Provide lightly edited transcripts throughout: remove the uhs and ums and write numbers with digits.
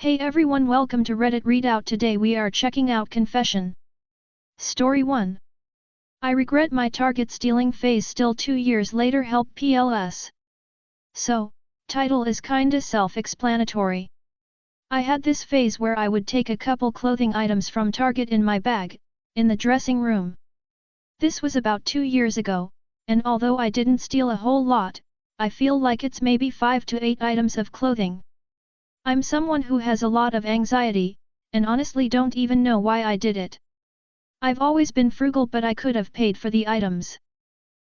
Hey everyone, welcome to Reddit Readout. Today we are checking out Confession. Story 1. I regret my target stealing phase still 2 years later. Help PLS. So, title is kinda self-explanatory. I had this phase where I would take a couple clothing items from Target in my bag, in the dressing room. This was about 2 years ago, and although I didn't steal a whole lot, I feel like it's maybe 5 to 8 items of clothing. I'm someone who has a lot of anxiety, and honestly don't even know why I did it. I've always been frugal, but I could have paid for the items.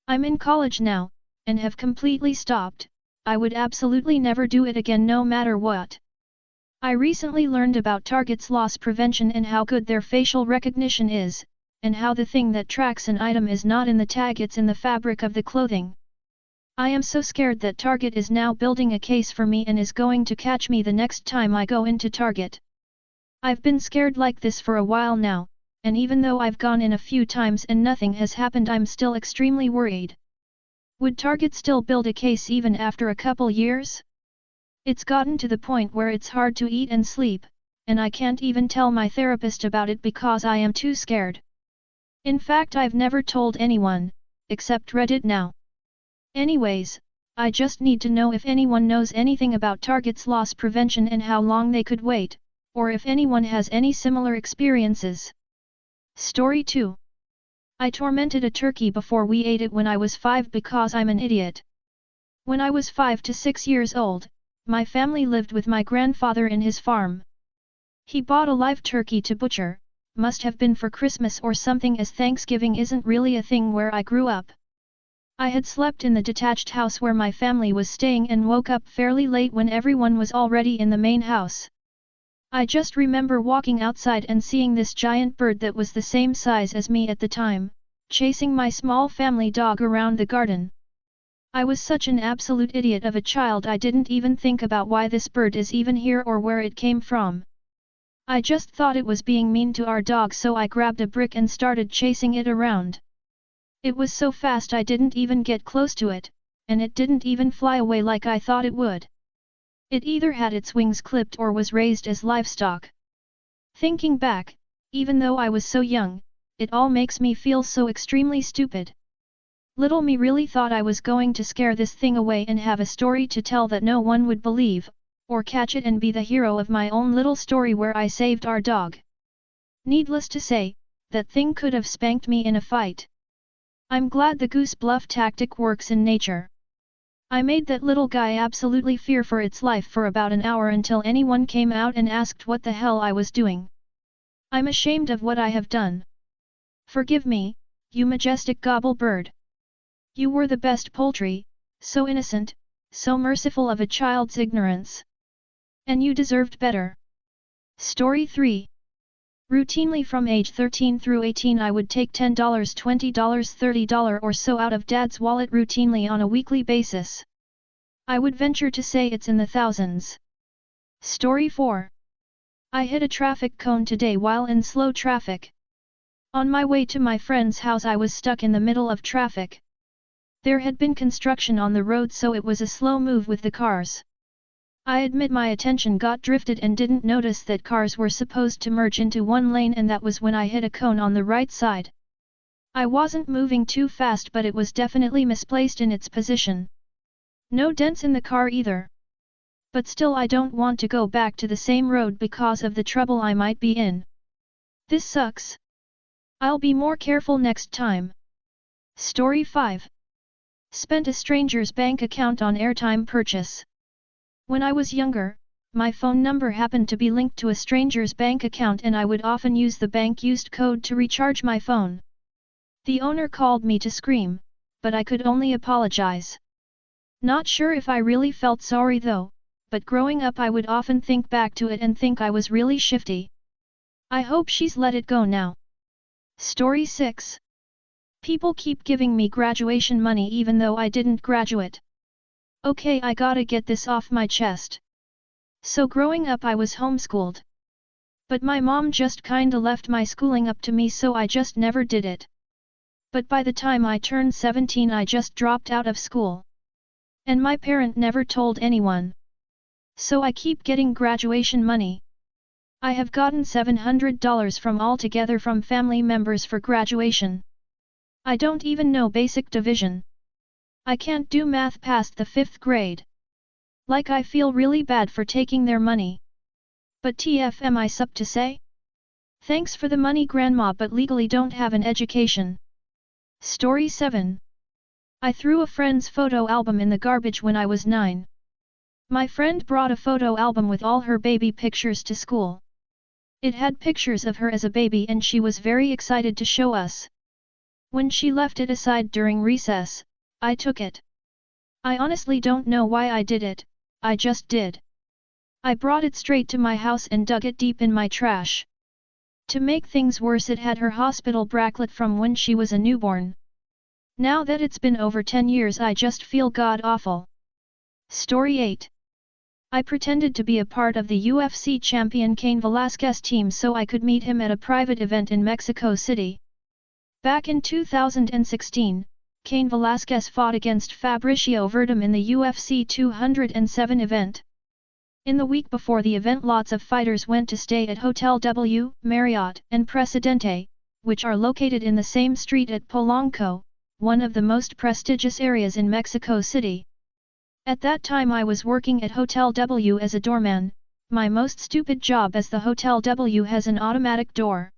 I'm in college now, and have completely stopped. I would absolutely never do it again no matter what. I recently learned about Target's loss prevention and how good their facial recognition is, and how the thing that tracks an item is not in the tag, it's in the fabric of the clothing. I am so scared that Target is now building a case for me and is going to catch me the next time I go into Target. I've been scared like this for a while now, and even though I've gone in a few times and nothing has happened, I'm still extremely worried. Would Target still build a case even after a couple years? It's gotten to the point where it's hard to eat and sleep, and I can't even tell my therapist about it because I am too scared. In fact, I've never told anyone, except Reddit now. Anyways, I just need to know if anyone knows anything about Target's loss prevention and how long they could wait, or if anyone has any similar experiences. Story 2. I tormented a turkey before we ate it when I was 5 because I'm an idiot. When I was 5 to 6 years old, my family lived with my grandfather in his farm. He bought a live turkey to butcher, must have been for Christmas or something, as Thanksgiving isn't really a thing where I grew up. I had slept in the detached house where my family was staying and woke up fairly late when everyone was already in the main house. I just remember walking outside and seeing this giant bird that was the same size as me at the time, chasing my small family dog around the garden. I was such an absolute idiot of a child, I didn't even think about why this bird is even here or where it came from. I just thought it was being mean to our dog, so I grabbed a brick and started chasing it around. It was so fast I didn't even get close to it, and it didn't even fly away like I thought it would. It either had its wings clipped or was raised as livestock. Thinking back, even though I was so young, it all makes me feel so extremely stupid. Little me really thought I was going to scare this thing away and have a story to tell that no one would believe, or catch it and be the hero of my own little story where I saved our dog. Needless to say, that thing could have spanked me in a fight. I'm glad the goose bluff tactic works in nature. I made that little guy absolutely fear for its life for about an hour until anyone came out and asked what the hell I was doing. I'm ashamed of what I have done. Forgive me, you majestic gobble bird. You were the best poultry, so innocent, so merciful of a child's ignorance. And you deserved better. Story 3. Routinely from age 13 through 18 I would take $10, $20, $30 or so out of Dad's wallet routinely on a weekly basis. I would venture to say it's in the thousands. Story 4. I hit a traffic cone today while in slow traffic. On my way to my friend's house I was stuck in the middle of traffic. There had been construction on the road, so it was a slow move with the cars. I admit my attention got drifted and didn't notice that cars were supposed to merge into one lane, and that was when I hit a cone on the right side. I wasn't moving too fast, but it was definitely misplaced in its position. No dents in the car either. But still, I don't want to go back to the same road because of the trouble I might be in. This sucks. I'll be more careful next time. Story 5. Spent a stranger's bank account on airtime purchase. When I was younger, my phone number happened to be linked to a stranger's bank account and I would often use the bank-used code to recharge my phone. The owner called me to scream, but I could only apologize. Not sure if I really felt sorry though, but growing up I would often think back to it and think I was really shifty. I hope she's let it go now. Story 6. People keep giving me graduation money even though I didn't graduate. Okay, I gotta get this off my chest. So growing up I was homeschooled. But my mom just kinda left my schooling up to me, so I just never did it. But by the time I turned 17 I just dropped out of school. And my parent never told anyone. So I keep getting graduation money. I have gotten $700 from altogether from family members for graduation. I don't even know basic division. I can't do math past the 5th grade. Like I feel really bad for taking their money. But TF am I sup to say? Thanks for the money grandma, but legally don't have an education. Story 7. I threw a friend's photo album in the garbage when I was 9. My friend brought a photo album with all her baby pictures to school. It had pictures of her as a baby and she was very excited to show us. When she left it aside during recess, I took it. I honestly don't know why I did it, I just did. I brought it straight to my house and dug it deep in my trash. To make things worse, it had her hospital bracelet from when she was a newborn. Now that it's been over 10 years, I just feel god-awful. Story 8. I pretended to be a part of the UFC champion Cain Velasquez team so I could meet him at a private event in Mexico City. Back in 2016, Cain Velasquez fought against Fabricio Verdum in the UFC 207 event. In the week before the event, lots of fighters went to stay at Hotel W, Marriott, and Presidente, which are located in the same street at Polanco, one of the most prestigious areas in Mexico City. At that time I was working at Hotel W as a doorman, my most stupid job as the Hotel W has an automatic door.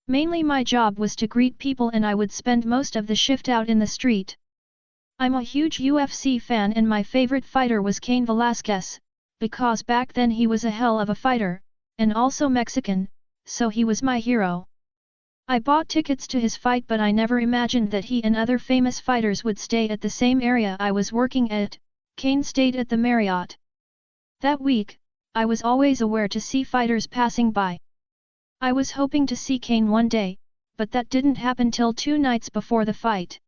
Mainly my job was to greet people and I would spend most of the shift out in the street. I'm a huge UFC fan and my favorite fighter was Cain Velasquez, because back then he was a hell of a fighter, and also Mexican, so he was my hero. I bought tickets to his fight, but I never imagined that he and other famous fighters would stay at the same area I was working at. Cain stayed at the Marriott. That week, I was always aware to see fighters passing by. I was hoping to see Cain one day, but that didn't happen till 2 nights before the fight.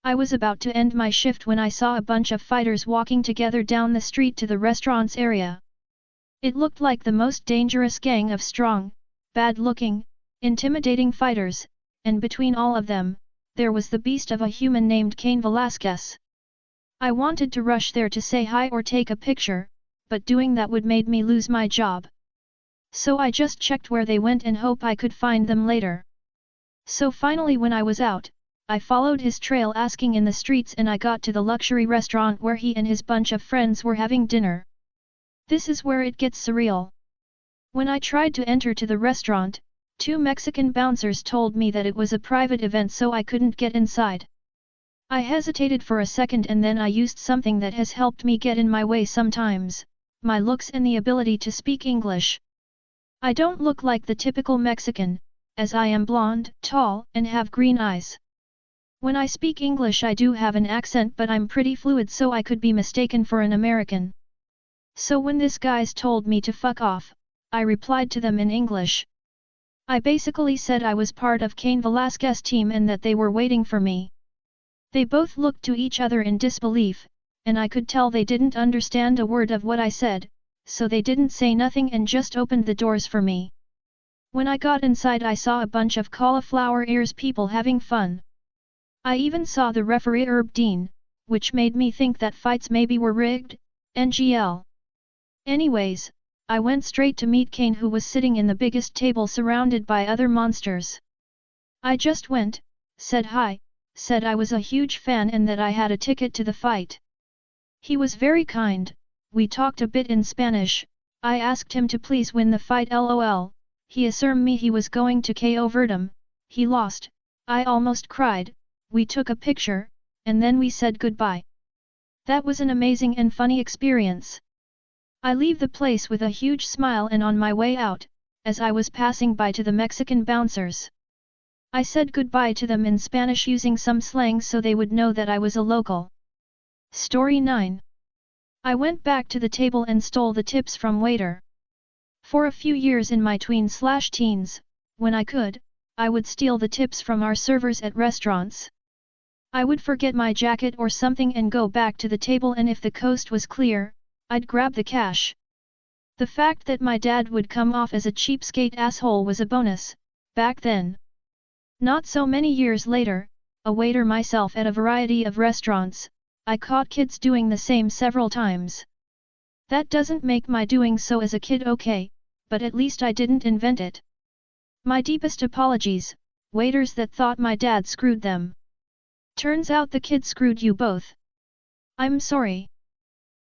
I was about to end my shift when I saw a bunch of fighters walking together down the street to the restaurant's area. It looked like the most dangerous gang of strong, bad-looking, intimidating fighters, and between all of them, there was the beast of a human named Cain Velasquez. I wanted to rush there to say hi or take a picture, but doing that would made me lose my job. So I just checked where they went and hope I could find them later. So finally when I was out, I followed his trail asking in the streets and I got to the luxury restaurant where he and his bunch of friends were having dinner. This is where it gets surreal. When I tried to enter to the restaurant, 2 Mexican bouncers told me that it was a private event so I couldn't get inside. I hesitated for a second and then I used something that has helped me get in my way sometimes, my looks and the ability to speak English. I don't look like the typical Mexican, as I am blonde, tall, and have green eyes. When I speak English I do have an accent, but I'm pretty fluid so I could be mistaken for an American. So when this guys told me to fuck off, I replied to them in English. I basically said I was part of Cain Velasquez team and that they were waiting for me. They both looked to each other in disbelief, and I could tell they didn't understand a word of what I said, so they didn't say nothing and just opened the doors for me. When I got inside I saw a bunch of cauliflower ears people having fun. I even saw the referee Herb Dean, which made me think that fights maybe were rigged, NGL. Anyways, I went straight to meet Cain, who was sitting in the biggest table surrounded by other monsters. I just went, said hi, said I was a huge fan and that I had a ticket to the fight. He was very kind, we talked a bit in Spanish. I asked him to please win the fight lol, he assured me he was going to KO Verdum, he lost, I almost cried, we took a picture, and then we said goodbye. That was an amazing and funny experience. I leave the place with a huge smile and on my way out, as I was passing by to the Mexican bouncers. I said goodbye to them in Spanish using some slang so they would know that I was a local. Story 9. I went back to the table and stole the tips from waiter. For a few years in my tween/teens, when I could, I would steal the tips from our servers at restaurants. I would forget my jacket or something and go back to the table, and if the coast was clear, I'd grab the cash. The fact that my dad would come off as a cheapskate asshole was a bonus, back then. Not so many years later, a waiter myself at a variety of restaurants, I caught kids doing the same several times. That doesn't make my doing so as a kid okay, but at least I didn't invent it. My deepest apologies, waiters that thought my dad screwed them. Turns out the kid screwed you both. I'm sorry.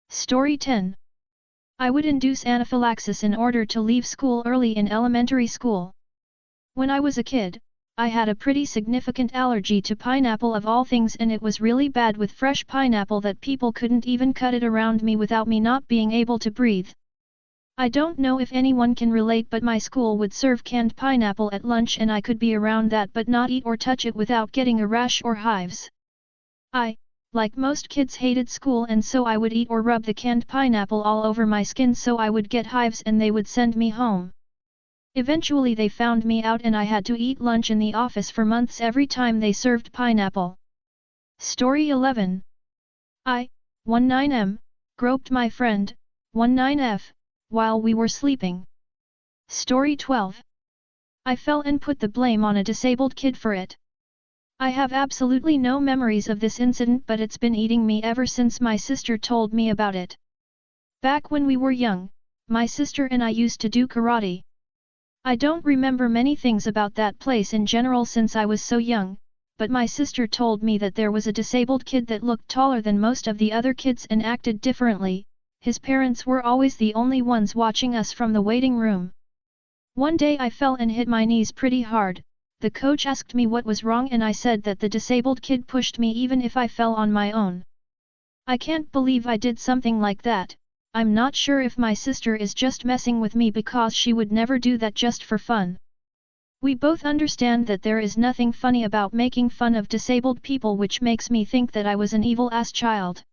Story 10. I would induce anaphylaxis in order to leave school early in elementary school. When I was a kid, I had a pretty significant allergy to pineapple of all things, and it was really bad with fresh pineapple that people couldn't even cut it around me without me not being able to breathe. I don't know if anyone can relate, but my school would serve canned pineapple at lunch and I could be around that but not eat or touch it without getting a rash or hives. I, like most kids, hated school, and so I would eat or rub the canned pineapple all over my skin so I would get hives and they would send me home. Eventually they found me out and I had to eat lunch in the office for months every time they served pineapple. Story 11. I, 19M, groped my friend, 19F, while we were sleeping. Story 12. I fell and put the blame on a disabled kid for it. I have absolutely no memories of this incident, but it's been eating me ever since my sister told me about it. Back when we were young, my sister and I used to do karate. I don't remember many things about that place in general since I was so young, but my sister told me that there was a disabled kid that looked taller than most of the other kids and acted differently. His parents were always the only ones watching us from the waiting room. One day I fell and hit my knees pretty hard. The coach asked me what was wrong and I said that the disabled kid pushed me even if I fell on my own. I can't believe I did something like that. I'm not sure if my sister is just messing with me because she would never do that just for fun. We both understand that there is nothing funny about making fun of disabled people, which makes me think that I was an evil-ass child.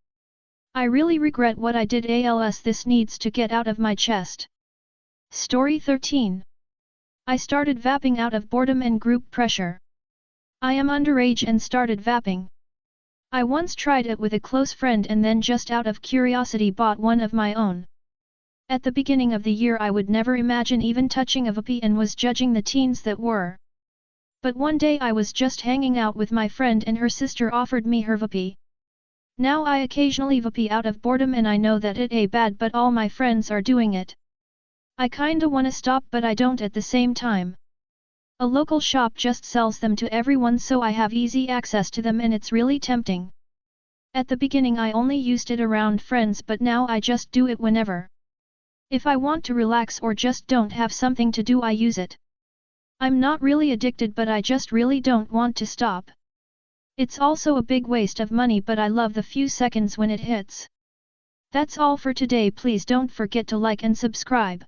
I really regret what I did. ALS, this needs to get out of my chest. Story 13. I started vaping out of boredom and group pressure. I am underage and started vaping. I once tried it with a close friend and then just out of curiosity bought one of my own. At the beginning of the year I would never imagine even touching a vape and was judging the teens that were. But one day I was just hanging out with my friend and her sister offered me her vape. Now I occasionally vape out of boredom and I know that it ain't bad, but all my friends are doing it. I kinda wanna stop but I don't at the same time. A local shop just sells them to everyone so I have easy access to them and it's really tempting. At the beginning I only used it around friends, but now I just do it whenever. If I want to relax or just don't have something to do I use it. I'm not really addicted but I just really don't want to stop. It's also a big waste of money but I love the few seconds when it hits. That's all for today. Please don't forget to like and subscribe.